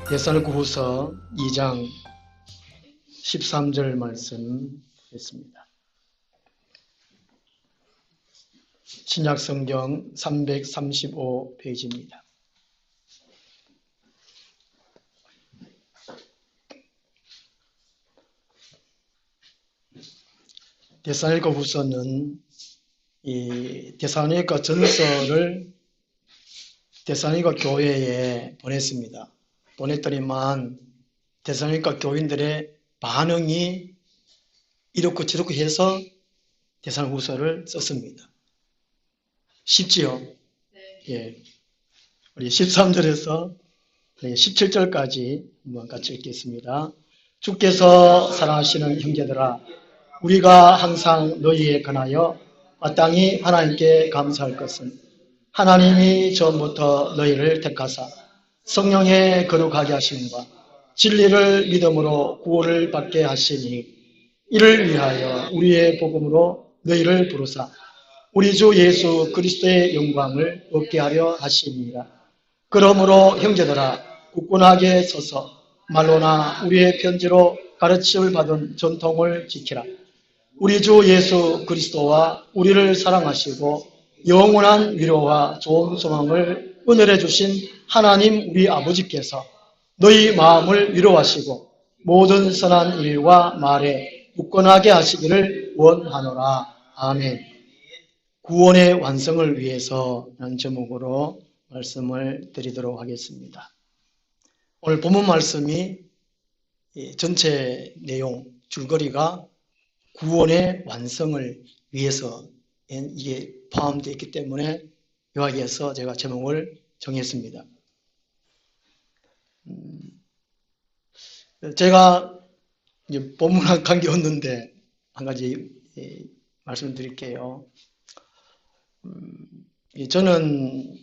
데살로니가후서 2장 13절 말씀 했습니다. 신약성경 335페이지입니다. 데살로니가후서는 이 데살로니가 전서를 데살로니가 교회에 보냈습니다. 보냈더니만 데살로니가 교인들의 반응이 이렇고 저렇고 해서 데살로니가후서를 썼습니다. 쉽지요? 네. 예. 우리 13절에서 17절까지 한번 같이 읽겠습니다. 주께서 사랑하시는 형제들아, 우리가 항상 너희에 관하여 마땅히 하나님께 감사할 것은 하나님이 처음부터 너희를 택하사 성령의 거룩하게 하심과 진리를 믿음으로 구원을 받게 하시니 이를 위하여 우리의 복음으로 너희를 부르사 우리 주 예수 그리스도의 영광을 얻게 하려 하시니라. 그러므로 형제들아, 굳건하게 서서 말로나 우리의 편지로 가르침을 받은 전통을 지키라. 우리 주 예수 그리스도와 우리를 사랑하시고 영원한 위로와 좋은 소망을 은혜해 주신 하나님 우리 아버지께서 너희 마음을 위로하시고 모든 선한 일과 말에 굳건하게 하시기를 원하노라. 아멘. 구원의 완성을 위해서 라는 제목으로 말씀을 드리도록 하겠습니다. 오늘 본문 말씀이 전체 내용 줄거리가 구원의 완성을 위해서 이게 포함되어 있기 때문에 여기에서 제가 제목을 정했습니다. 제가 이제 본문과 관계없는데 한 가지 말씀드릴게요. 저는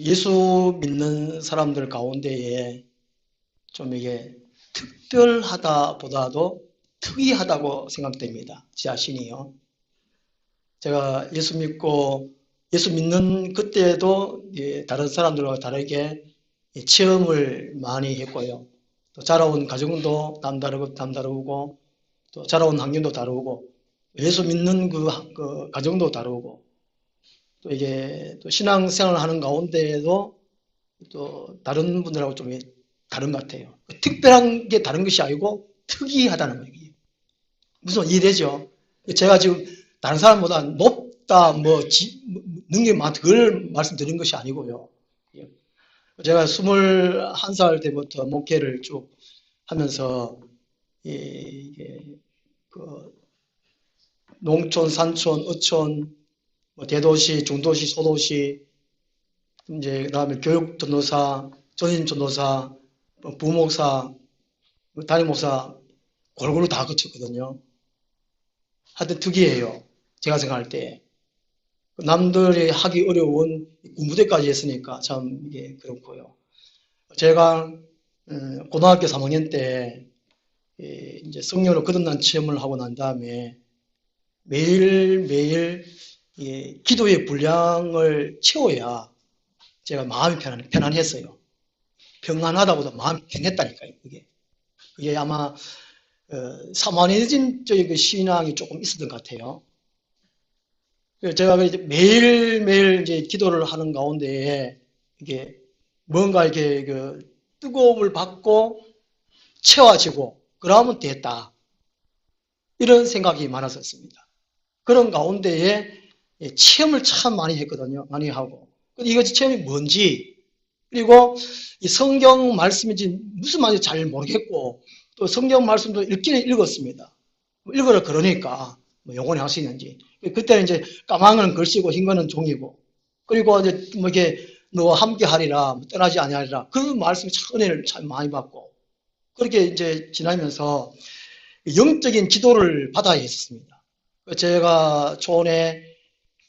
예수 믿는 사람들 가운데에 좀 이게 특별하다 보다도 특이하다고 생각됩니다. 제 자신이요. 제가 예수 믿는 그때도 다른 사람들과 다르게 체험을 많이 했고요. 또 자라온 가정도 남다르고 또 자라온 환경도 다르고 예수 믿는 그 가정도 다르고 또 이게 또 신앙생활을 하는 가운데에도 또 다른 분들하고 좀 다른 것 같아요. 특별한 게 다른 것이 아니고 특이하다는 거예요. 무슨 이해되죠? 제가 지금 다른 사람보다 높다, 능력이 많다, 그걸 말씀드린 것이 아니고요. 제가 21살 때부터 목회를 쭉 하면서, 농촌, 산촌, 어촌, 대도시, 중도시, 소도시, 이제 그 다음에 교육 전도사, 전임 전도사, 부목사, 담임 목사 골고루 다 거쳤거든요. 하여튼 특이해요. 제가 생각할 때. 남들이 하기 어려운 군부대까지 했으니까 참 이게 그렇고요. 제가 고등학교 3학년 때 이제 성령으로 거듭난 체험을 하고 난 다음에 매일매일 기도의 분량을 채워야 제가 마음이 편안했어요. 평안하다보다 마음이 편했다니까요. 그게 아마 사마니즘적인 그 신앙이 조금 있었던 것 같아요. 제가 매일매일 이제 기도를 하는 가운데에 이게 뭔가 이렇게 그 뜨거움을 받고 채워지고 그러면 됐다. 이런 생각이 많았었습니다. 그런 가운데에 체험을 참 많이 했거든요. 많이 하고. 이것이 체험이 뭔지, 그리고 이 성경 말씀인지 무슨 말인지 잘 모르겠고, 또 성경 말씀도 읽기는 읽었습니다. 읽으라 그러니까, 영혼이 할 수 있는지. 그때는 이제 까만 거는 글씨고 흰 거는 종이고, 그리고 이제 이게 너와 함께 하리라, 떠나지 아니하리라. 그 말씀이 참 은혜를 참 많이 받고, 그렇게 이제 지나면서 영적인 기도를 받아야 했습니다. 제가 초원에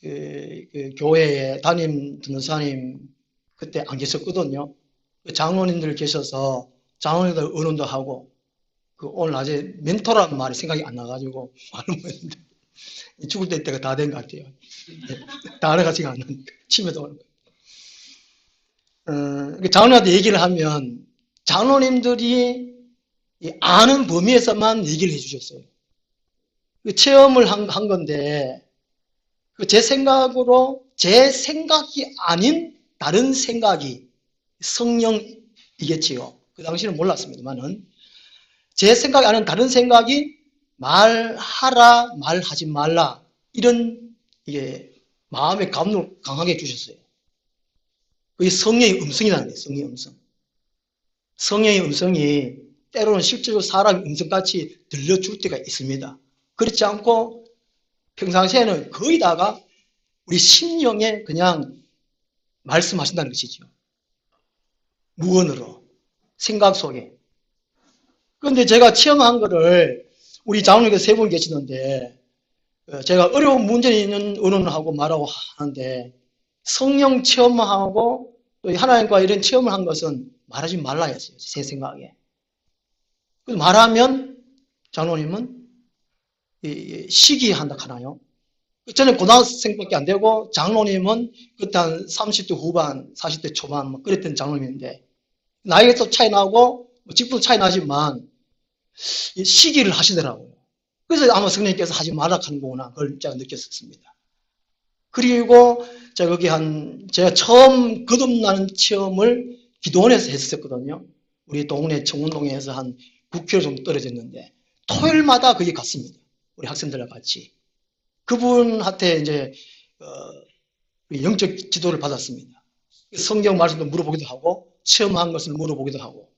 그 교회에 담임 전도사님 그때 안 계셨거든요. 장로님들 계셔서 장로님들 의논도 하고, 오늘 낮에 멘토란 말이 생각이 안 나가지고 말을 못했는데 죽을 때가 다 된 것 같아요. 단어가 생각 안 나니까 침에도 오는 거예요. 장로한테 얘기를 하면 장로님들이 아는 범위에서만 얘기를 해주셨어요. 체험을 한 건데 제 생각으로 제 생각이 아닌 다른 생각이 성령이겠지요. 그 당시는 몰랐습니다만은 제 생각이 아닌 다른 생각이 말하라 말하지 말라 이런 이게 마음의 감동을 강하게 주셨어요. 그게 성령의 음성이라는 거예요. 성령의 음성. 성령의 음성이 때로는 실제로 사람의 음성같이 들려줄 때가 있습니다. 그렇지 않고 평상시에는 거의 다가 우리 심령에 그냥 말씀하신다는 것이죠. 무언으로, 생각 속에. 그런데 제가 체험한 거를 우리 장로님께서 세 분 계시는데 제가 어려운 문제 있는 언어하고 말하고 하는데 성령 체험하고 또 하나님과 이런 체험을 한 것은 말하지 말라 했어요. 제 생각에. 말하면 장로님은 시기한다 하나요? 저는 고등학생밖에 안 되고 장로님은 그때 한 30대 후반, 40대 초반 뭐 그랬던 장로님인데 나이가 또 차이 나고 직분도 차이 나지만 시기를 하시더라고요. 그래서 아마 성령님께서 하지 말라 하는 거구나 그걸 제가 느꼈었습니다. 그리고 제가 거기 제가 처음 거듭나는 체험을 기도원에서 했었거든요. 우리 동네 청운동에서 한 9km 정도 떨어졌는데 토요일마다 거기 갔습니다. 우리 학생들과 같이. 그분한테 이제 영적 지도를 받았습니다. 성경 말씀도 물어보기도 하고 체험한 것을 물어보기도 하고.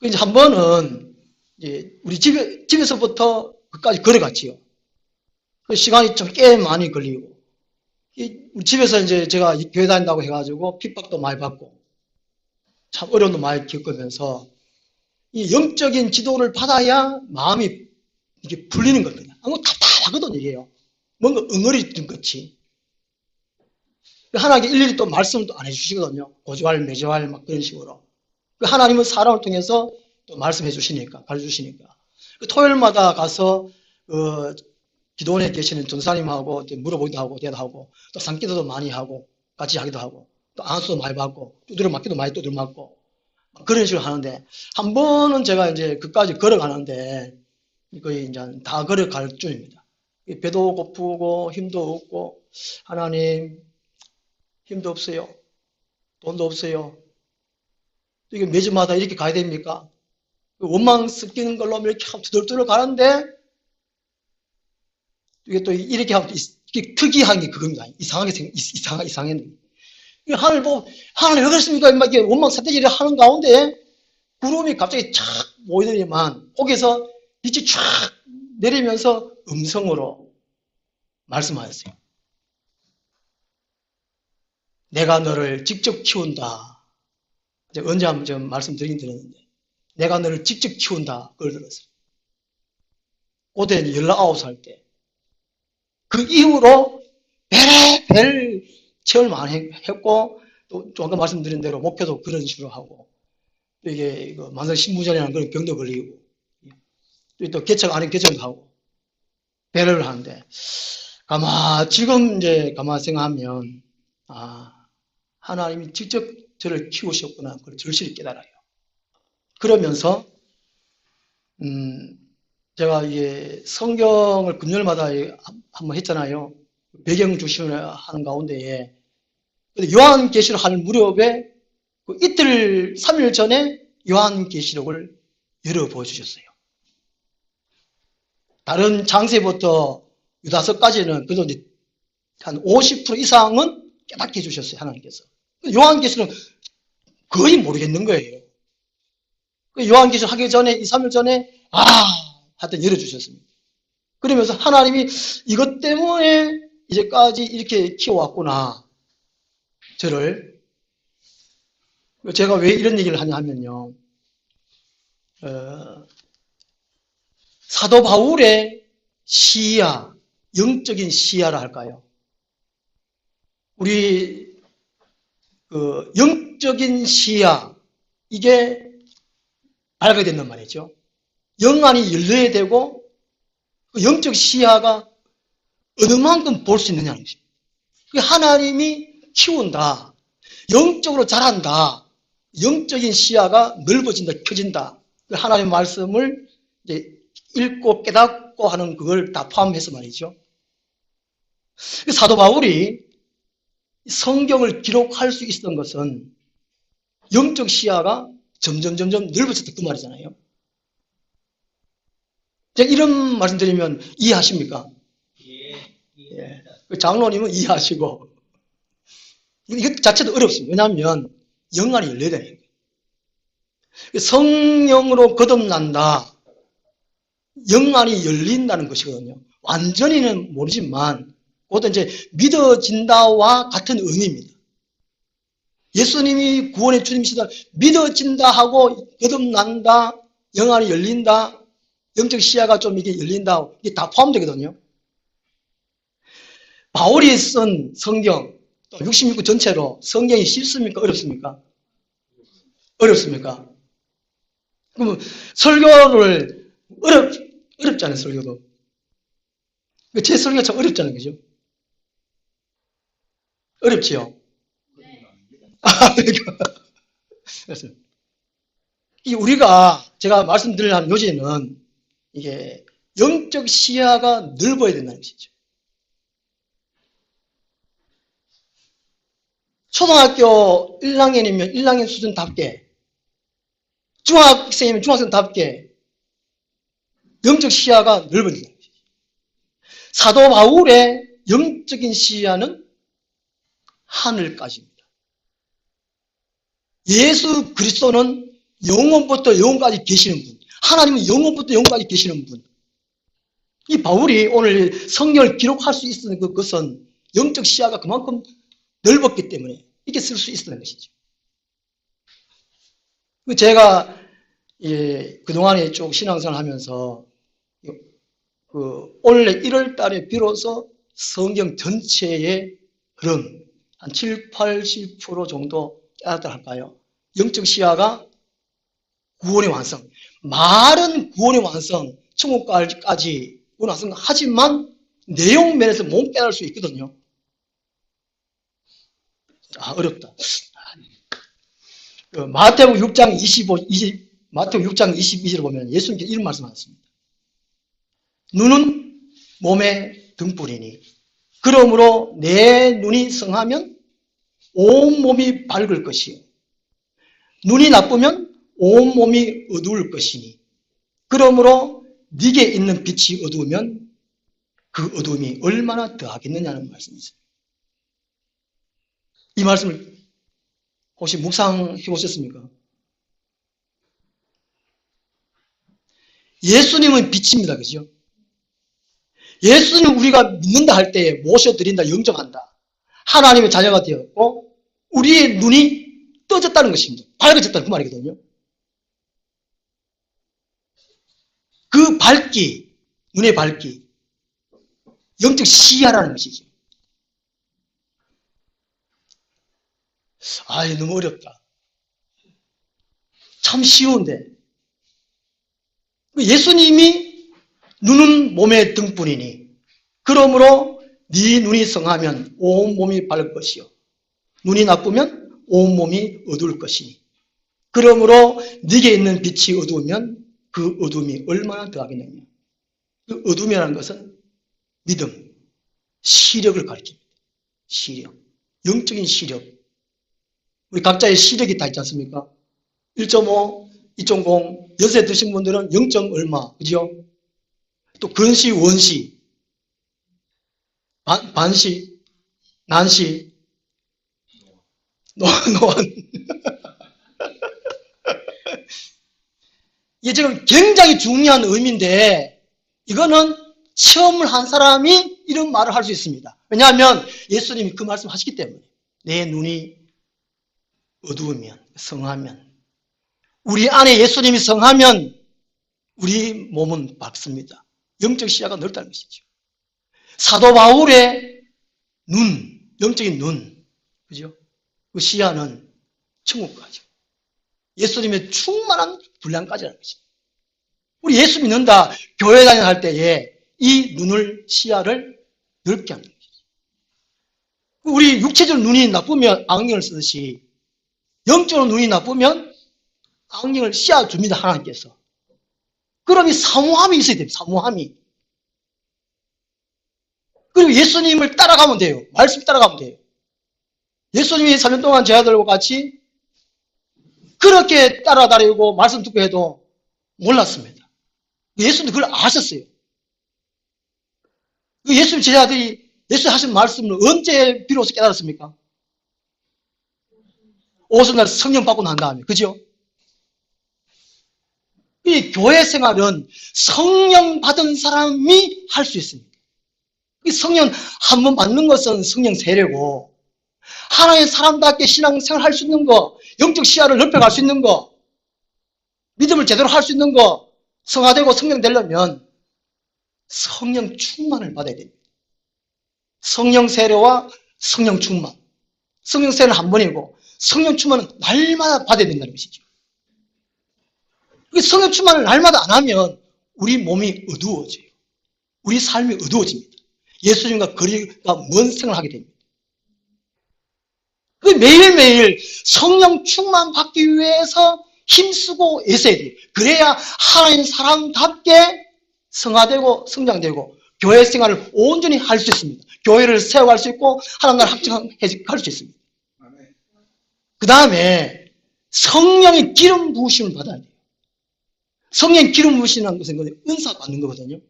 이제 한 번은 이제 우리 집에서부터 그까지 걸어갔지요. 그 시간이 좀 꽤 많이 걸리고 우리 집에서 이제 제가 교회 다닌다고 해가지고 핍박도 많이 받고 참 어려움도 많이 겪으면서 이 영적인 지도를 받아야 마음이 이게 풀리는 겁니다. 답답하거든 이게요. 뭔가 응어리 든 것이. 하나님께 일일이 또 말씀을 또 안 해주시거든요. 고주할, 매주할 막 그런 식으로. 하나님은 사람을 통해서 또 말씀해 주시니까, 가르쳐주시니까. 토요일마다 가서 기도원에 계시는 전사님하고 물어보기도 하고 대답하고 또 산기도도 많이 하고 같이 하기도 하고 또 안수도 많이 받고 두드려 맞기도 많이 두드려 맞고 그런 식으로 하는데 한 번은 제가 이제 그까지 걸어가는데 거의 이제 다 걸어갈 중입니다. 배도 고프고 힘도 없고 하나님 힘도 없어요. 돈도 없어요. 이게 매주마다 이렇게 가야 됩니까? 원망 섞이는 걸로 이렇게 두들두들 가는데 이게 또 이렇게 하면 이게 특이한 게 그겁니다. 이상하게. 하늘 보고, 하늘 왜 그랬습니까? 막 이렇게 원망 사태질을 하는 가운데 구름이 갑자기 촥 모이더니만 거기서 빛이 촥 내리면서 음성으로 말씀하셨어요. 내가 너를 직접 키운다. 언제 한번 좀 말씀드리긴 드렸는데 내가 너를 직접 키운다. 그걸 들었어요. 그때 19살 때. 그 이후로 별 체험을 많이 했고 또 아까 말씀드린 대로 목표도 그런 식으로 하고 또 이게 만성신부전이라는 그런 병도 걸리고 또 개척 아닌 개척도 하고 배려를 하는데 지금 이제 가만히 생각하면 하나님이 직접 저를 키우셨구나 그걸 절실히 깨달아요. 그러면서 제가 이게 성경을 금요일마다 한번 했잖아요. 배경 주시는 하는 가운데에 요한계시록 할 무렵에 이틀 3일 전에 요한계시록을 열어 보여주셨어요. 다른 장세부터 유다서까지는 그래도 이제 한 50% 이상은 깨닫게 해주셨어요. 하나님께서. 요한계시록은 거의 모르겠는 거예요. 요한계시록 하기 전에 2, 3일 전에 하여튼 열어주셨습니다. 그러면서 하나님이 이것 때문에 이제까지 이렇게 키워왔구나. 저를. 제가 왜 이런 얘기를 하냐 하면요. 사도 바울의 시야, 영적인 시야라 할까요? 우리 영적인 시야, 이게 밝아야 된단 말이죠. 영안이 열려야 되고 영적 시야가 어느 만큼 볼 수 있느냐는 것입니다. 하나님이 키운다. 영적으로 자란다. 영적인 시야가 넓어진다, 켜진다. 하나님의 말씀을 이제 읽고 깨닫고 하는 그걸 다 포함해서 말이죠. 사도 바울이 성경을 기록할 수 있었던 것은 영적 시야가 점점 넓어졌다 그 말이잖아요. 제가 이런 말씀 드리면 이해하십니까? 예. 장로님은 이해하시고. 이것 자체도 어렵습니다. 왜냐하면 영안이 열려야 되는 거예요. 성령으로 거듭난다. 영안이 열린다는 것이거든요. 완전히는 모르지만 그것도 이제 믿어진다와 같은 의미입니다. 예수님이 구원의 주님이시다. 믿어진다 하고 거듭난다. 영안이 열린다. 영적 시야가 좀 이게 열린다. 이게 다 포함되거든요. 바울이 쓴 성경, 66구 전체로 성경이 쉽습니까? 어렵습니까? 어렵습니까? 그럼 설교를 어렵잖아요, 설교도. 제 설교가 참 어렵잖아요, 그죠? 어렵지요? 그래서 우리가 제가 말씀드리려는 요지는 이게 영적 시야가 넓어야 된다는 것이죠. 초등학교 1학년이면 1학년 수준답게, 중학생이면 중학생답게 영적 시야가 넓어진다는 것이죠. 사도 바울의 영적인 시야는 하늘까지입니다. 예수 그리스도는 영원부터 영원까지 계시는 분, 하나님은 영원부터 영원까지 계시는 분. 이 바울이 오늘 성경을 기록할 수 있었던 그것은 영적 시야가 그만큼 넓었기 때문에 이렇게 쓸 수 있었던 것이죠. 제가 그동안에 쭉 신앙생활 하면서 올해 1월 달에 비로소 성경 전체의 흐름, 한 7, 80% 정도 깨닫다 할까요? 영적 시야가 구원의 완성, 말은 구원의 완성, 천국까지 구원의 완성 하지만 내용 면에서 못 깨달을 수 있거든요. 어렵다. 마태복음 6장 22절을 보면 예수님께서 이런 말씀하셨습니다. 눈은 몸의 등불이니 그러므로 내 눈이 성하면 온몸이 밝을 것이요 눈이 나쁘면 온몸이 어두울 것이니 그러므로 네게 있는 빛이 어두우면 그 어두움이 얼마나 더하겠느냐는 말씀이죠. 이 말씀을 혹시 묵상해 보셨습니까? 예수님은 빛입니다. 그죠? 예수님 우리가 믿는다 할 때 모셔드린다, 영접한다. 하나님의 자녀가 되었고 우리의 눈이 떠졌다는 것입니다. 밝아졌다는 그 말이거든요. 그 밝기, 눈의 밝기, 영적 시야라는 것이죠. 너무 어렵다. 참 쉬운데. 예수님이 눈은 몸의 등불이니 그러므로 네 눈이 성하면 온몸이 밝을 것이요 눈이 나쁘면 온몸이 어두울 것이니 그러므로 네게 있는 빛이 어두우면 그 어둠이 얼마나 더하겠느냐. 그 어둠이라는 것은 믿음, 시력을 가리킵니다. 시력, 영적인 시력. 우리 각자의 시력이 다 있지 않습니까? 1.5, 2.0, 연세 드신 분들은 0. 얼마, 그죠? 또 근시, 원시, 반시, 난시, 노안. 이게 지금 굉장히 중요한 의미인데 이거는 체험을 한 사람이 이런 말을 할 수 있습니다. 왜냐하면 예수님이 그 말씀 하시기 때문에 내 눈이 어두우면, 성하면 우리 안에 예수님이 성하면 우리 몸은 밝습니다. 영적 시야가 넓다는 것이죠. 사도 바울의 눈, 영적인 눈, 그죠? 그 시야는 천국까지. 예수님의 충만한 분량까지라는 것입니다. 우리 예수 믿는다, 교회 다녀 할 때에 이 눈을, 시야를 넓게 하는 것이죠. 우리 육체적 눈이 나쁘면 안경을 쓰듯이 영적으로 눈이 나쁘면 안경을 씌워줍니다, 하나님께서. 그럼 이 사모함이 있어야 됩니다, 사모함이. 그리고 예수님을 따라가면 돼요. 말씀 따라가면 돼요. 예수님이 3년 동안 제자들과 같이 그렇게 따라다니고 말씀 듣고 해도 몰랐습니다. 예수님도 그걸 아셨어요. 예수님 제자들이 예수님 하신 말씀을 언제 비로소 깨달았습니까? 오순날 성령 받고 난 다음에. 그죠? 이 교회 생활은 성령 받은 사람이 할 수 있습니다. 이 성령 한 번 받는 것은 성령 세례고, 하나의 사람답게 신앙생활 할 수 있는 거, 영적 시야를 넓혀갈 수 있는 거, 믿음을 제대로 할 수 있는 거, 성화되고 성령 되려면 성령 충만을 받아야 됩니다. 성령 세례와 성령 충만. 성령 세례는 한 번이고 성령 충만은 날마다 받아야 된다는 것이죠. 성령 충만을 날마다 안 하면 우리 몸이 어두워져요. 우리 삶이 어두워집니다. 예수님과 거리가 먼 생활을 하게 됩니다. 매일매일 성령 충만 받기 위해서 힘쓰고 애써야 돼요. 그래야 하나님 사람답게 성화되고 성장되고 교회 생활을 온전히 할 수 있습니다. 교회를 세워갈 수 있고 하나님 나라를 확장할 수 있습니다. 그 다음에 성령의 기름 부으심을 받아야 돼요. 성령 기름 부으시는 것은 은사 받는 거거든요.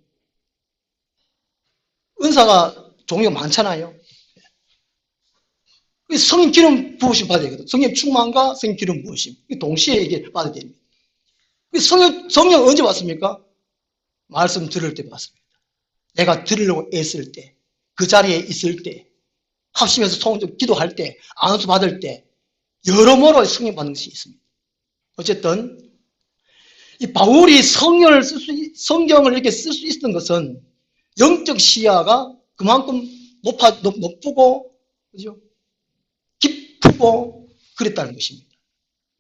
은사가 종류가 많잖아요. 성령 기름 부으심 받아야 되거든요. 성령 충만과 성령 기름 부으심. 동시에 이게 받아야 됩니다. 성령 언제 받습니까? 말씀 들을 때 받습니다. 내가 들으려고 애쓸 때, 그 자리에 있을 때, 합심해서 성령 기도할 때, 안수 받을 때, 여러모로 성령 받는 것이 있습니다. 어쨌든 이 바울이 성경을 이렇게 쓸 수 있었던 것은 영적 시야가 그만큼 높고, 그죠? 깊고 그랬다는 것입니다.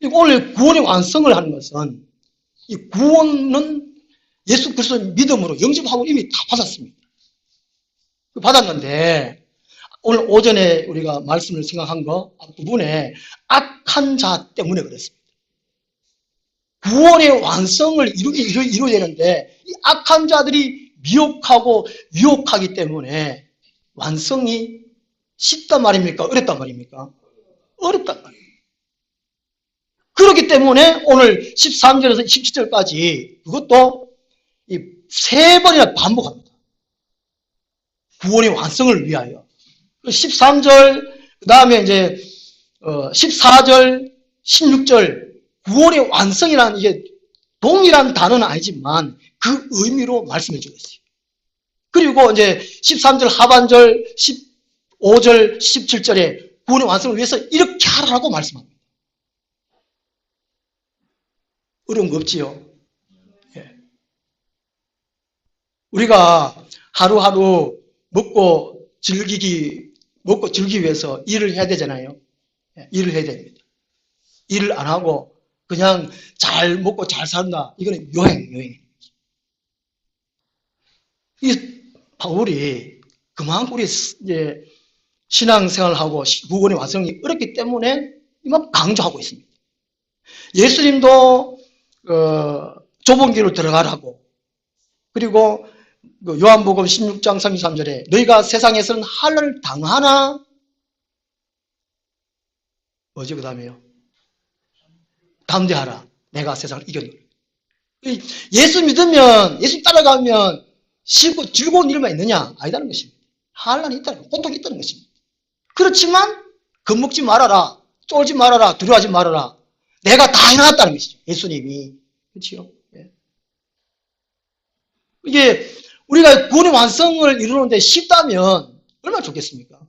그리고 오늘 구원의 완성을 하는 것은 이 구원은 예수 그리스도의 믿음으로 영접하고 이미 다 받았습니다. 받았는데 오늘 오전에 우리가 말씀을 생각한 거 앞부분에 악한 자 때문에 그랬습니다. 구원의 완성을 이루어야 되는데 이 악한 자들이 미혹하고 유혹하기 때문에 완성이 쉽단 말입니까? 어렵단 말입니까? 어렵단 말이에요. 그렇기 때문에 오늘 13절에서 17절까지 그것도 이 3번이나 반복합니다. 구원의 완성을 위하여. 13절, 그 다음에 이제 14절, 16절, 구원의 완성이라는 이게 동일한 단어는 아니지만 그 의미로 말씀해 주고 있어요. 그리고 이제 13절 하반절, 15절, 17절에 구원의 완성을 위해서 이렇게 하라고 말씀합니다. 어려운 거 없지요? 예. 우리가 하루하루 먹고 즐기기 위해서 일을 해야 되잖아요. 예, 일을 해야 됩니다. 일을 안 하고 그냥 잘 먹고 잘 산다. 이거는 여행. 이 바울이 그만큼 우리 이제 신앙생활을 하고 구원의 완성이 어렵기 때문에 이만 강조하고 있습니다. 예수님도 좁은 길로 들어가라고. 그리고 요한복음 16장 33절에 너희가 세상에서는 한란을 당하나 뭐지 그 다음에요? 담대하라. 내가 세상을 이겼노라. 예수 믿으면 예수 따라가면 쉽고 즐거운 일만 있느냐? 아니다는 것입니다. 한란이 있다는 고통이 있다는 것입니다. 그렇지만 겁먹지 말아라. 쫄지 말아라. 두려워하지 말아라. 내가 다 해놨다는 것이죠. 예수님이. 그렇죠? 예. 이게 우리가 구원의 완성을 이루는데 쉽다면 얼마나 좋겠습니까?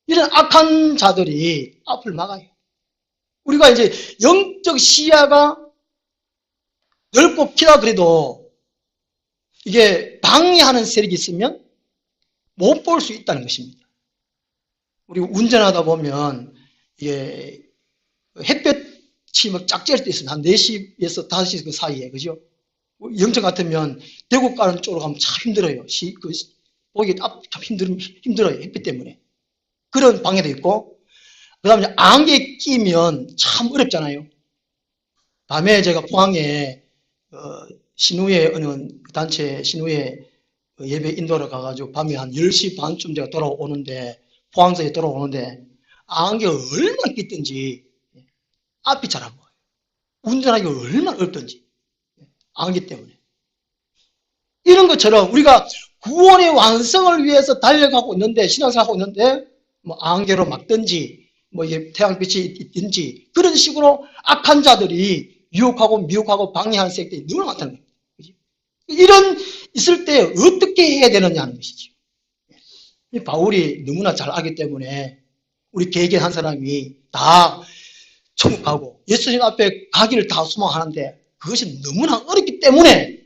이런 악한 자들이 앞을 막아요. 우리가 이제 영적 시야가 넓고 키다 그래도 이게 방해하는 세력이 있으면 못 볼 수 있다는 것입니다. 우리 운전하다 보면 이게 햇볕이 막 짝지을 때 있으면 한 4시에서 5시 그 사이에, 그죠? 영천 같으면 대구 가는 쪽으로 가면 참 힘들어요. 보기 참 힘들어요. 햇빛 때문에. 그런 방해도 있고, 그 다음에 안개 끼면 참 어렵잖아요. 밤에 제가 포항에 신우회 어느 단체 신우회 예배 인도를 가가지고 밤에 한 10시 반쯤 제가 돌아오는데 포항서에 돌아오는데 안개가 얼마나 끼든지 앞이 잘 안 보여요. 운전하기가 얼마나 어렵든지 안개 때문에. 이런 것처럼 우리가 구원의 완성을 위해서 달려가고 있는데 신앙생활하고 있는데 뭐 안개로 막든지 뭐 태양빛이 있든지 그런 식으로 악한 자들이 유혹하고 미혹하고 방해하는 세력들이 너무 많다는 거예요. 이런 있을 때 어떻게 해야 되느냐 하는 것이죠. 바울이 너무나 잘 알기 때문에 우리 개개인 한 사람이 다 천국 가고 예수님 앞에 가기를 다 소망하는데 그것이 너무나 어렵기 때문에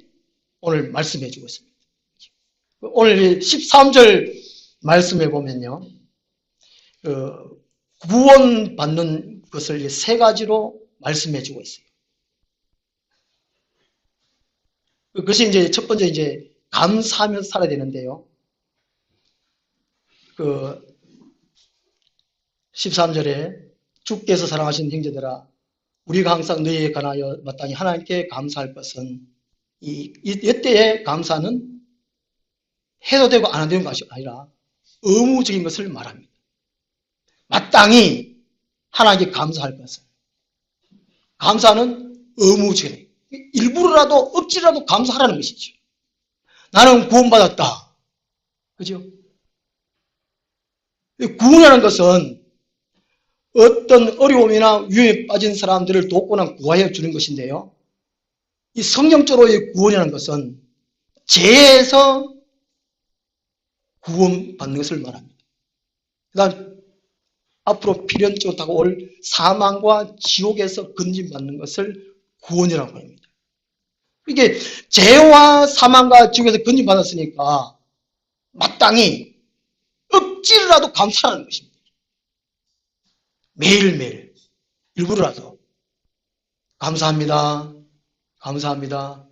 오늘 말씀해 주고 있습니다. 오늘 13절 말씀해 보면요. 구원받는 것을 세 가지로 말씀해 주고 있어요. 그것이 이제 첫 번째 이제 감사하면서 살아야 되는데요. 13절에 주께서 사랑하신 형제들아 우리가 항상 너희에 관하여 마땅히 하나님께 감사할 것은 이때의 감사는 해도 되고 안 해도 되는 것이 아니라 의무적인 것을 말합니다. 마땅히 하나님께 감사할 것은 감사는 의무적인 일부러라도 억지라도 감사하라는 것이죠. 나는 구원받았다. 그죠? 구원이라는 것은 어떤 어려움이나 위험에 빠진 사람들을 돕거나 구하여 주는 것인데요. 이 성경적으로의 구원이라는 것은 죄에서 구원받는 것을 말합니다. 그 다음 앞으로 필연적으로 다가올 사망과 지옥에서 건진받는 것을 구원이라고 합니다. 이게 죄와 사망과 지옥에서 건진받았으니까 마땅히 억지로라도 감사하는 것입니다. 매일매일 일부러라도 감사합니다. 감사합니다.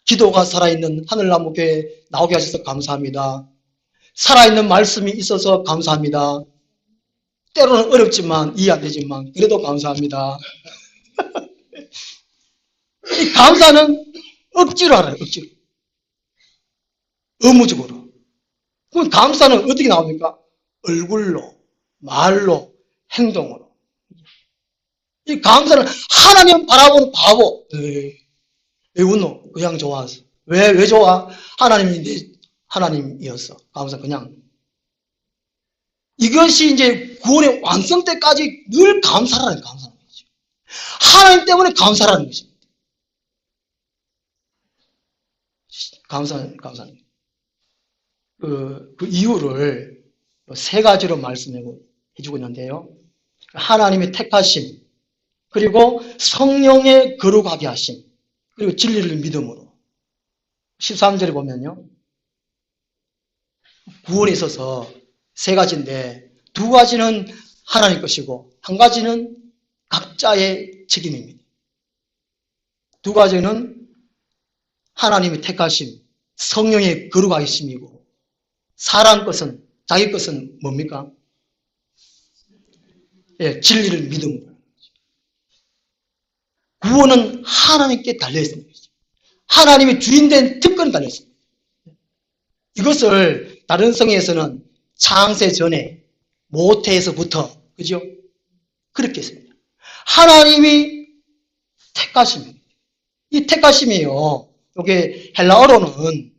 기도가 살아있는 하늘나무교회 나오게 하셔서 감사합니다. 살아있는 말씀이 있어서 감사합니다. 때로는 어렵지만 이해 안 되지만 그래도 감사합니다. 이 감사는 억지로 하라요. 억지로. 의무적으로. 그럼 감사는 어떻게 나옵니까? 얼굴로, 말로, 행동으로. 이 감사는 하나님 바라보는 바보. 왜 웃노? 그냥 좋아서. 왜 좋아? 하나님이었어. 감사 그냥. 이것이 이제 구원의 완성 때까지 늘 감사라는 거죠. 하나님 때문에 감사라는 것입니다. 감사는. 그 이유를 세 가지로 말씀해주고 있는데요. 하나님의 택하심, 그리고 성령의 거룩하게 하심, 그리고 진리를 믿음으로. 13절에 보면요. 구원에 있어서 세 가지인데 두 가지는 하나님 것이고 한 가지는 각자의 책임입니다. 두 가지는 하나님의 택하심, 성령의 거룩하심이고 사람 것은 자기 것은 뭡니까? 예, 진리를 믿음으로. 구원은 하나님께 달려있습니다. 하나님의 주인된 특권이 달려있습니다. 이것을 다른 성에서는 창세 전에 모태에서부터 그죠? 그렇게 했습니다. 하나님이 택하심입니다. 이 택하심이요. 이게 헬라어로는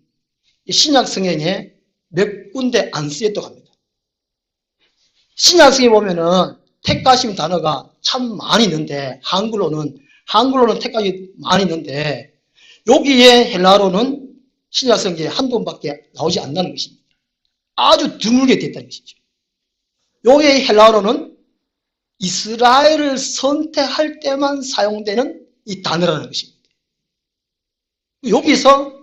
신약 성경에 몇 군데 안 쓰였다고 합니다. 신약 성경에 보면은 택하심 단어가 참 많이 있는데 한글로는 택하심이 많이 있는데 여기에 헬라어로는 신약 성경에 한 번밖에 나오지 않는다는 것입니다. 아주 드물게 됐다는 것이죠. 여기에 헬라어로는 이스라엘을 선택할 때만 사용되는 이 단어라는 것입니다. 여기서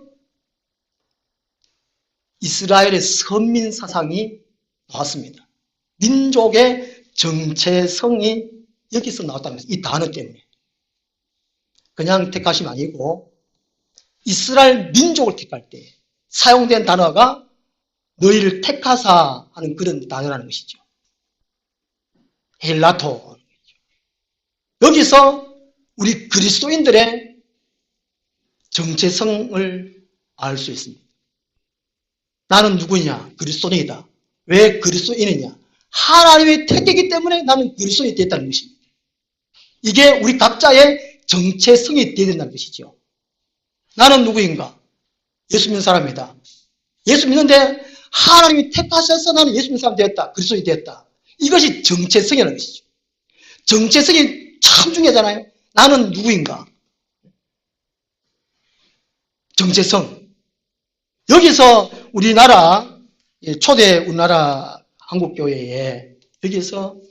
이스라엘의 선민 사상이 나왔습니다. 민족의 정체성이 여기서 나왔다는 것입니다. 이 단어 때문에. 그냥 택하심이 아니고 이스라엘 민족을 택할 때 사용된 단어가 너희를 택하사 하는 그런 단어라는 것이죠. 헬라토. 여기서 우리 그리스도인들의 정체성을 알 수 있습니다. 나는 누구냐? 그리스도인이다. 왜 그리스도인이냐? 하나님의 택이기 때문에 나는 그리스도인이 됐다는 것입니다. 이게 우리 각자의 정체성이 되어야 된다는 것이죠. 나는 누구인가? 예수 믿는 사람이다. 예수 믿는데 하나님이 택하셔서 나는 예수 믿는 사람 되었다. 그리스도인이 되었다. 이것이 정체성이라는 것이죠. 정체성이 참 중요하잖아요. 나는 누구인가? 정체성. 여기서 우리나라 초대 우리나라 한국교회에 여기서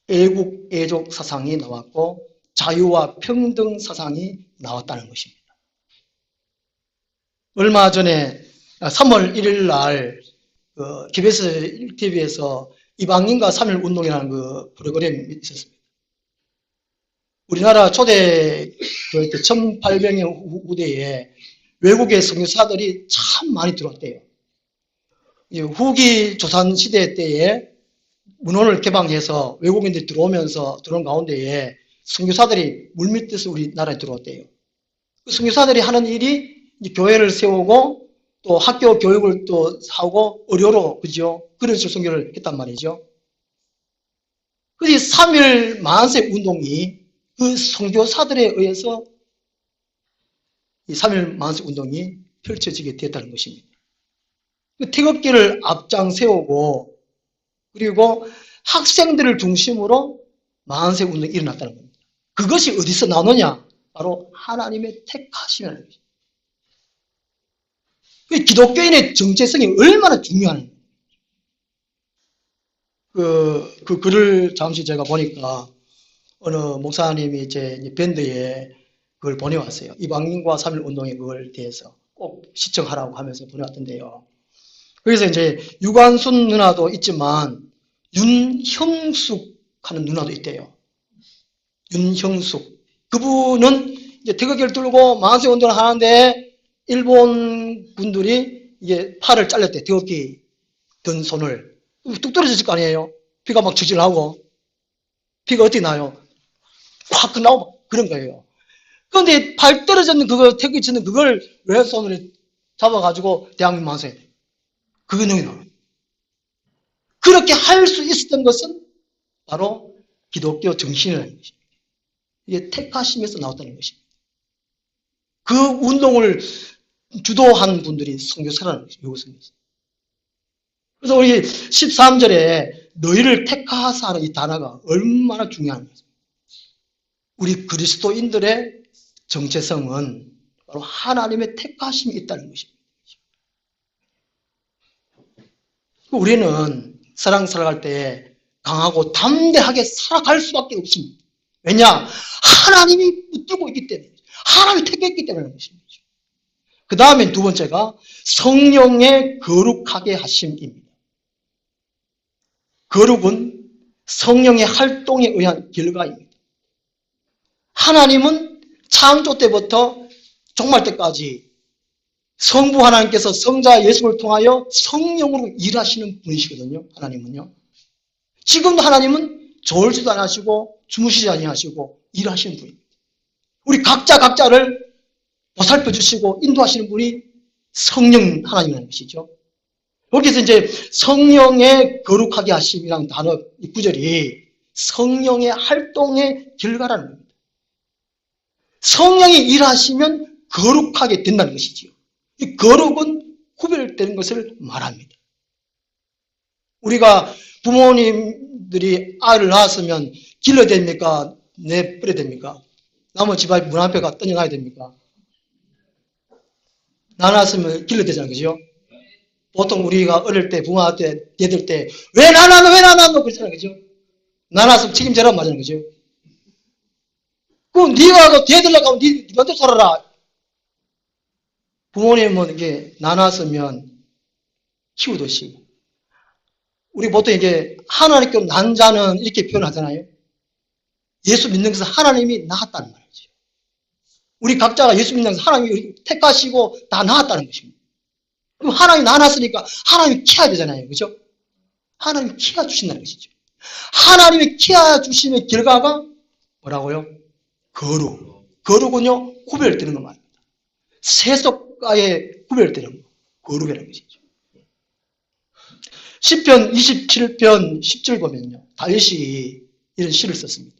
애국 애족 사상이 나왔고 자유와 평등 사상이 나왔다는 것입니다. 얼마 전에 3월 1일 날 KBS 1TV에서 이방인과 3.1 운동이라는 그 프로그램이 있었습니다. 우리나라 초대 교회 때 1800년 후대에 외국의 선교사들이 참 많이 들어왔대요. 후기 조선시대 때에 문헌을 개방해서 외국인들이 들어오는 가운데에 선교사들이 물밀듯이 우리나라에 들어왔대요. 그 선교사들이 하는 일이 교회를 세우고 또 학교 교육을 또 하고 의료로, 그죠? 그런 식으로 선교를 했단 말이죠. 그래서 3.1 만세 운동이 그 선교사들에 의해서 이 3.1 만세 운동이 펼쳐지게 됐다는 것입니다. 그 태극기를 앞장 세우고 그리고 학생들을 중심으로 만세 운동이 일어났다는 겁니다. 그것이 어디서 나오느냐? 바로 하나님의 택하심이라는 것입니다. 기독교인의 정체성이 얼마나 중요한 그 글을 잠시 제가 보니까 어느 목사님이 제 밴드에 그걸 보내왔어요. 이방인과 3.1 운동에 그걸 대해서 꼭 시청하라고 하면서 보내왔던데요. 그래서 이제 유관순 누나도 있지만 윤형숙 하는 누나도 있대요. 윤형숙. 그분은 이제 태극기를 들고 만세 운동을 하는데 일본 분들이 이게 팔을 잘렸대. 태극기 든 손을. 뚝 떨어졌을 거 아니에요. 피가 막 저질나고. 피가 어떻게 나요? 확 나오고 그런 거예요. 그런데 팔 떨어졌는 그거 태극기 치는 그걸 왜 손으로 잡아가지고 대한민국 만세. 그게 능이 나와요. 그렇게 할 수 있었던 것은 바로 기독교 정신이라는 것입니다. 이게 택하심에서 나왔다는 것입니다. 그 운동을 주도한 분들이 선교사라는 것이죠. 외국 선교사. 그래서 우리 13절에 너희를 택하사 하는 이 단어가 얼마나 중요한 것입니다. 우리 그리스도인들의 정체성은 바로 하나님의 택하심이 있다는 것입니다. 우리는 세상 살아갈 때 강하고 담대하게 살아갈 수밖에 없습니다. 왜냐? 하나님이 붙들고 있기 때문에, 하나님이 택했기 때문에 것입니다. 그 다음에 두 번째가 성령의 거룩하게 하심입니다. 거룩은 성령의 활동에 의한 결과입니다. 하나님은 창조 때부터 종말 때까지 성부 하나님께서 성자 예수를 통하여 성령으로 일하시는 분이시거든요. 하나님은요. 지금도 하나님은 졸지도 아니하시고 주무시지 아니하시고 일하시는 분입니다. 우리 각자를 보살펴 주시고 인도하시는 분이 성령 하나님이라는 것이죠. 여기서 이제 성령의 거룩하게 하심이라는 단어, 이 구절이 성령의 활동의 결과라는 겁니다. 성령이 일하시면 거룩하게 된다는 것이지요. 이 거룩은 구별되는 것을 말합니다. 우리가 부모님들이 아이를 낳았으면 길러야 됩니까? 내버려야 됩니까? 남은 집 앞 문 앞에 가 던져놔야 됩니까? 낳았으면 길러야 되잖아요. 그죠? 보통 우리가 어릴 때 부모한테 얘들 때 왜 낳았노 왜 낳았노 그러잖아요. 그죠? 낳았으면 책임져라 말하는 거죠. 그럼 네가 대들라고 하면 네 먼저 살아라. 부모님은 이게 낳았으면 키우듯이 우리 보통 이게 하나님께 난 자는 이렇게 표현하잖아요. 예수 믿는 것은 하나님이 낳았다는 말이죠. 우리 각자가 예수 믿는 것은 하나님이 택하시고 다 낳았다는 것입니다. 그럼 하나님이 낳았으니까 하나님이 키워야 되잖아요. 그죠? 하나님이 키워주신다는 것이죠. 하나님의 키워주심의 결과가 뭐라고요? 거룩은요, 구별되는 거 말입니다. 세속과의 구별되는 거. 거룩이라는 것이죠. 시편 27편 10절 보면요. 다윗이 이런 시를 썼습니다.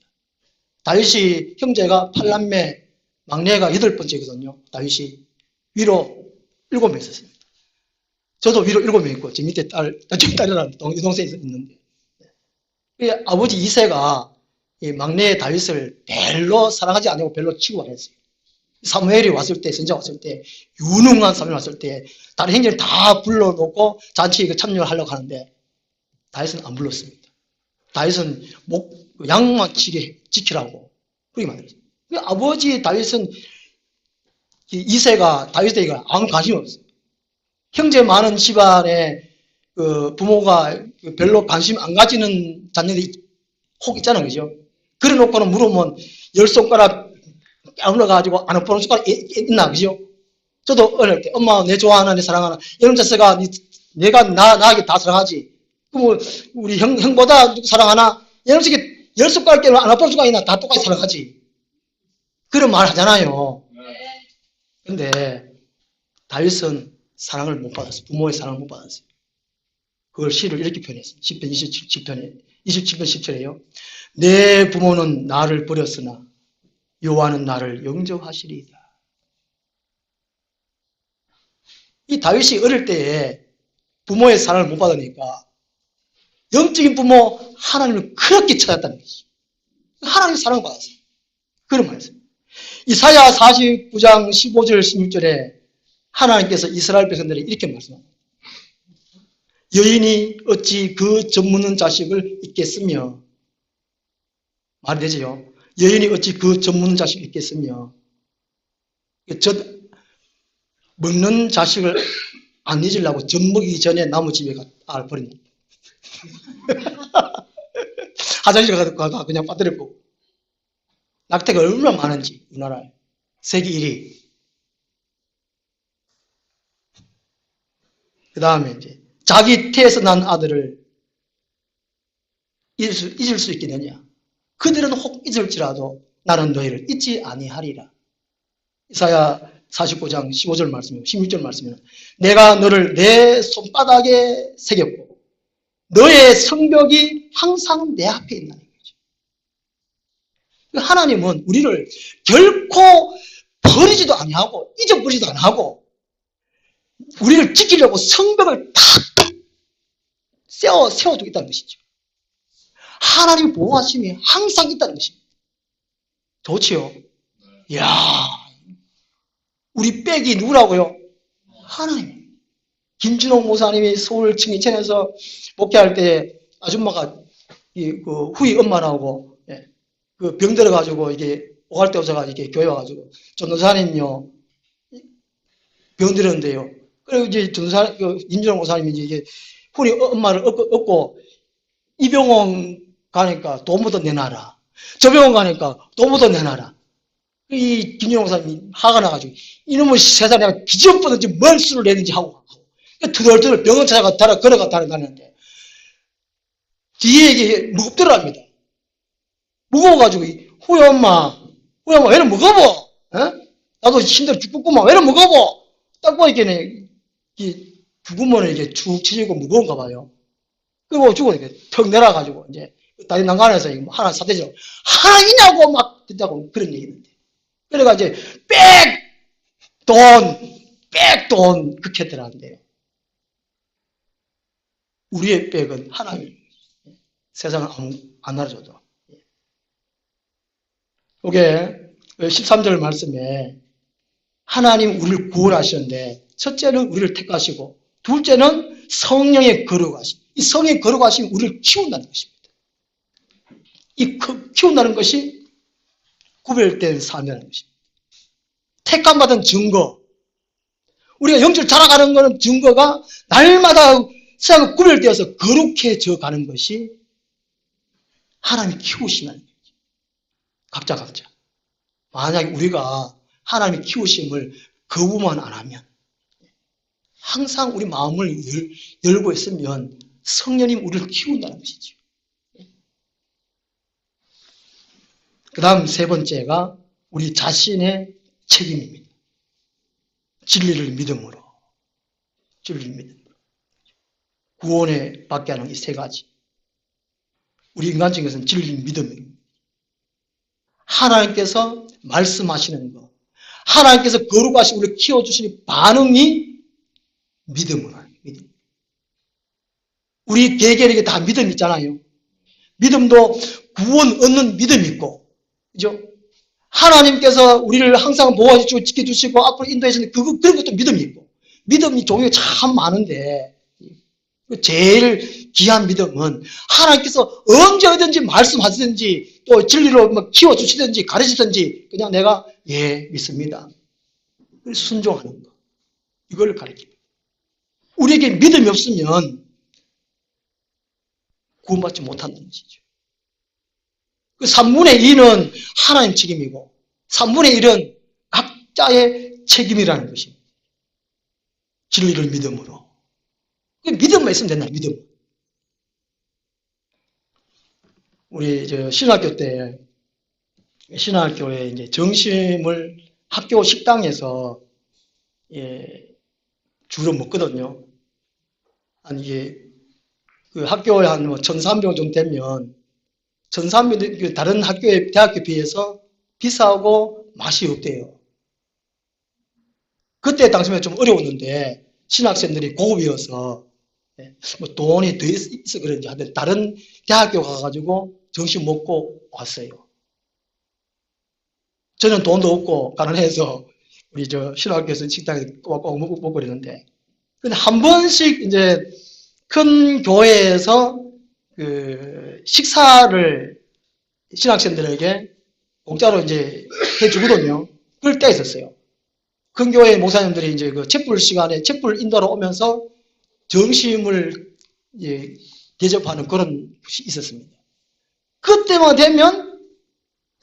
다윗이 형제가 8남매, 막내가 8번째거든요. 다윗이 위로 7명 있었습니다. 저도 위로 7명 있고, 제 밑에 딸이랑 여동생이 있는데. 아버지 이새가 이 막내 다윗을 별로 사랑하지 않고 별로 취급을 했어요. 사무엘이 왔을 때, 선지자 왔을 때, 유능한 사람이 왔을 때, 다른 형제를 다 불러놓고 잔치에 참여를 하려고 하는데, 다윗은 안 불렀습니다. 다윗은 양만 지키라고, 그렇게 말했어요. 아버지 다윗은, 이새가 다윗에게 아무 관심이 없어요. 형제 많은 집안에 부모가 별로 관심 안 가지는 자녀들이 혹 있잖아요. 그죠? 그래 놓고는 물으면 10손가락 깨물어가지고 안 엎어놓은 숟가락 있나, 그죠? 저도 어릴 때 엄마 내 좋아하나 내 사랑하나 이런 자세가 내가 나에게 다 사랑하지. 그럼 우리 형보다 누구 사랑하나? 이런 식의 10손가락 깨물어 안 엎어놓은 숟가락 있나? 다 똑같이 사랑하지. 그런 말 하잖아요. 근데 다윗은 사랑을 못 받았어요. 부모의 사랑을 못 받았어요. 그걸 시를 이렇게 표현했어요. 10편 27편 10절에요. 내 부모는 나를 버렸으나 여호와는 나를 영접하시리이다. 이 다윗이 어릴 때에 부모의 사랑을 못 받으니까 영적인 부모 하나님을 그렇게 찾았다는 것이죠. 하나님의 사랑을 받았어요. 그런 말이었어요. 이사야 49장 15절 16절에 하나님께서 이스라엘 백성들에게 이렇게 말씀합니다. 여인이 어찌 그 젖묻는 자식을 잊겠으며, 말이 되죠. 여인이 어찌 그 젖묻는 자식을 잊겠으며, 먹는 자식을 안 잊으려고 젖 먹이기 전에 나무 집에 가 버린다. 화장실 가서 그냥 빠뜨려보고. 낙태가 얼마나 많은지, 우리나라에. 세계 1위. 그 다음에 이제, 자기 태에서 난 아들을 잊을 수 있겠느냐? 그들은 혹 잊을지라도 나는 너희를 잊지 아니하리라. 이사야 49장 15절 말씀이고 16절 말씀에는 내가 너를 내 손바닥에 새겼고 너의 성벽이 항상 내 앞에 있다는 거죠. 하나님은 우리를 결코 버리지도 아니하고 잊어버리지도 아니하고 우리를 지키려고 성벽을 탁 세워두고 있다는 것이죠. 하나님 보호하심이 항상 있다는 것입니다. 좋지요? 이야, 우리 백이 누구라고요? 하나님. 김준홍 목사님이 서울 청계천에서 목회할 때 아줌마가 후이 엄마라고 병 들어가지고 이게 오갈 때 오셔가지고 이렇게 교회 와가지고 전도사님요 병 들었는데요. 그리고 이제 김준홍 목사님이 이제 후이 엄마를 업고 이 병원 가니까 돈부터 내놔라. 저 병원 가니까 돈부터 내놔라. 이 김준홍 목사님이 화가 나가지고 이놈의 세상에 내가 기적보든지 뭔 수를 내는지 하고 터덜터덜 병원 찾아가 걸어가 다니는데 뒤에 이게 무겁더랍니다. 무거워가지고 후이 엄마 왜 이렇게 무거워? 나도 힘들어 죽겠구만. 왜 이렇게 무거워? 딱 보니까 이 부구멍을 이렇게 축 치고 무거운가 봐요. 그리고 죽으니까 턱 내려가지고 이제 다리 난간에서 하나 사대죠. 하나이냐고 막 듣자고 그런 얘기인데. 그래가 이제 빽돈 그렇게 들어간대요. 우리의 빽은 하나님. 세상은 안 알아줘도. 이게 13절 말씀에 하나님 우리를 구원하셨는데 첫째는 우리를 택하시고 둘째는 성령의 거룩하심. 이 성령의 거룩하심이 우리를 키운다는 것입니다. 이 키운다는 것이 구별된 삶이라는 것입니다. 택함받은 증거. 우리가 영적으로 자라가는 것은 증거가 날마다 세상과 구별되어서 거룩해져 가는 것이 하나님이 키우시는 거죠. 각자. 만약에 우리가 하나님의 키우심을 거부만 안 하면 항상 우리 마음을 열고 있으면 성령님 우리를 키운다는 것이죠. 그 다음 세 번째가 우리 자신의 책임입니다. 진리를 믿음으로. 진리를 믿음으로. 구원에 받게 하는 이 세 가지. 우리 인간적에서는 진리를 믿음입니다. 하나님께서 말씀하시는 것, 하나님께서 거룩하신 우리를 키워주시는 반응이 믿음으로 하는 믿음. 우리 개개인에게 다 믿음 있잖아요. 믿음도 구원 얻는 믿음이 있고, 그죠? 하나님께서 우리를 항상 보호해주시고 지켜주시고 앞으로 인도해주시는 그런 것도 믿음이 있고, 믿음이 종류가 참 많은데, 제일 귀한 믿음은 하나님께서 언제 어든지 말씀하시든지 또 진리로 뭐 키워주시든지 가르치든지 그냥 내가 예 믿습니다. 순종하는 거. 이걸 가르칩니다. 우리에게 믿음이 없으면 구원받지 못한다는 것이죠. 그 3분의 2는 하나님 책임이고 3분의 1은 각자의 책임이라는 것입니다. 진리를 믿음으로. 믿음만 있으면 된다, 믿음. 우리 신학교 때, 신학교에 이제 점심을 학교 식당에서 주로 먹거든요. 아니, 이게 그 학교에 한 1,300원 정도 되면 1,300원 다른 학교에 대학교에 비해서 비싸고 맛이 없대요. 그때 당시에 좀 어려웠는데 신학생들이 고급이어서 뭐 돈이 더 있어 그런지 하여튼 다른 대학교 가가지고 점심 먹고 왔어요. 저는 돈도 없고 가난해서 우리 신학교에서 식당에 꼬박꼬박 먹고 그랬는데 근데 한 번씩 이제 큰 교회에서 그 식사를 신학생들에게 공짜로 이제 해주거든요. 그럴 때 있었어요. 큰 교회 목사님들이 이제 그 촛불 시간에 촛불 인도로 오면서 점심을 대접하는 그런 것이 있었습니다. 그때만 되면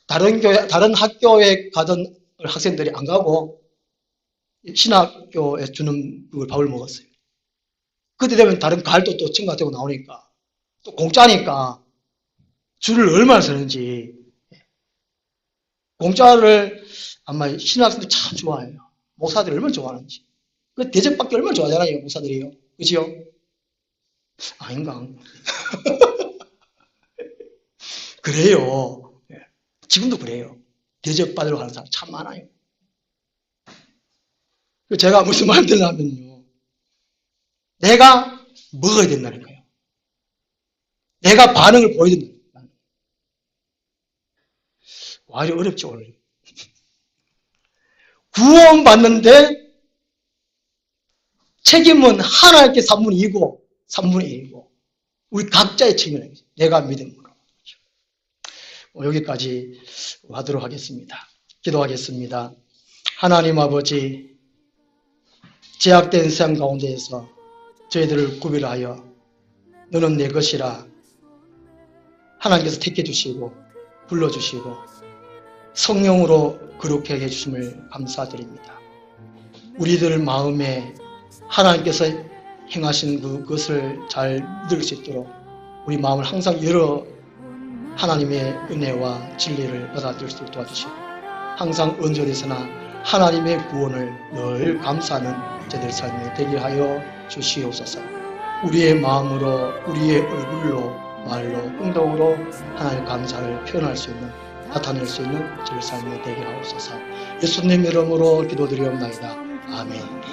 다른 학교에 가던 학생들이 안 가고 신학교에 주는 그 밥을 먹었어요. 그때 되면 다른 가을도 또 첨가되고 나오니까 또 공짜니까 줄을 얼마나 서는지 공짜를 아마 신학생들 참 좋아해요. 목사들이 얼마나 좋아하는지. 그 대접받기 얼마나 좋아하잖아요, 목사들이요. 그치요? 아닌가? 그래요. 지금도 그래요. 대접받으러 가는 사람 참 많아요. 제가 무슨 말 들으냐면요. 내가 먹어야 된다는 거예요. 내가 반응을 보여야 된다는 거예요. 와, 이리 어렵죠, 오늘. 구원받는데 책임은 하나님께 3분의 2고 3분의 1이고 우리 각자의 책임이에요. 내가 믿음으로. 여기까지 하도록 하겠습니다. 기도하겠습니다. 하나님 아버지, 제약된 세상 가운데에서 저희들을 구별하여 너는 내 것이라 하나님께서 택해 주시고 불러주시고 성령으로 거룩하게 해주심을 감사드립니다. 우리들 마음에 하나님께서 행하신 그것을 잘 믿을 수 있도록 우리 마음을 항상 열어 하나님의 은혜와 진리를 받아들일 수 있도록 도와주시고 항상 언제어디서나 하나님의 구원을 늘 감사하는 저들 삶이 되게 하여 주시옵소서. 우리의 마음으로 우리의 얼굴로 말로 행동으로 하나님의 감사를 표현할 수 있는 나타낼 수 있는 저들 삶이 되게 하옵소서. 예수님 이름으로 기도드리옵나이다. 아멘.